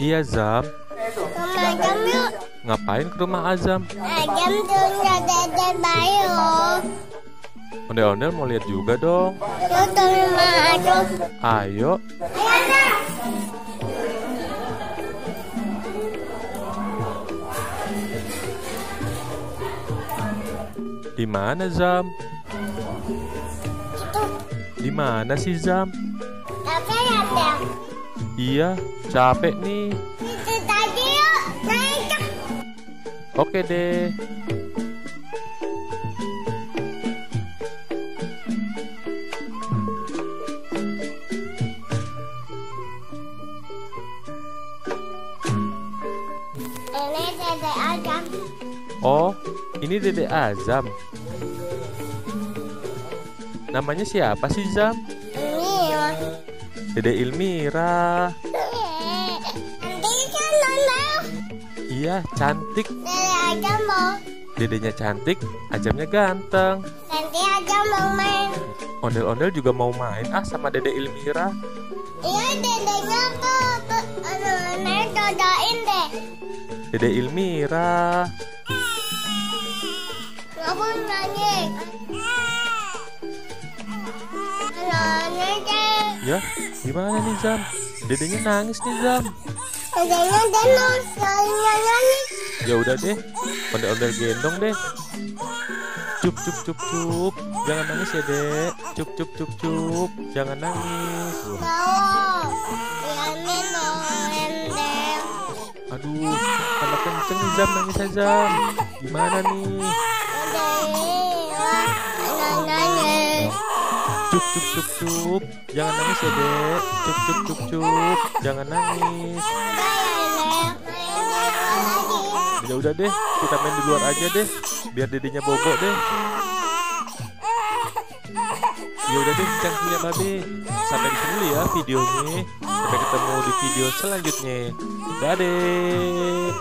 Iya, Zam. Rumah Azam yuk. Ngapain ke rumah Azam? Azam punya dede bayu. Ondel-ondel mau lihat juga dong. Yuk ke rumah Azam. Ayo. Ayo. Di mana, Zam? Itu. Di mana sih, Zam? Apa ya, Bel? Iya, capek nih. Itu tadi yuk. Naik. Oke deh. Ini dede Azam. Oh, ini Dede Azam. Namanya siapa sih, Zam? Ini ya. Dede Ilmira. Nanti kan nonton. Iya, cantik. Dede Azam mau. Dedenya cantik, Azamnya ganteng. Nanti Azam mau main. Ondel-ondel juga mau main sama Dede Ilmira. Iya, dedenya ke anak-anak dodain deh. Dede Ilmira. Kamu nangis. Nangis deh. Ya, gimana nih, Zam? Dedenya nangis nih, Zam. Dedenya denus, soalnya nangis. Ya udah deh, ondel-ondel gendong deh. Cup cup cup cup, jangan nangis ya, Dek. Cup cup cup cup, jangan nangis. Mau. Biarin dong, deh. Aduh, tambah kenceng nih, Zam, nangis aja, Zam. Gimana nih? Nangis. Cup cup cup cup, jangan nangis ya, Dek. Cup cup cup cup, jangan nangis. Ya udah deh, kita main di luar aja deh, biar dedenya bobo deh. Ya udah deh, cangkirnya Babe. Sampai di sini dulu ya videonya. Sampai ketemu di video selanjutnya. Dadah.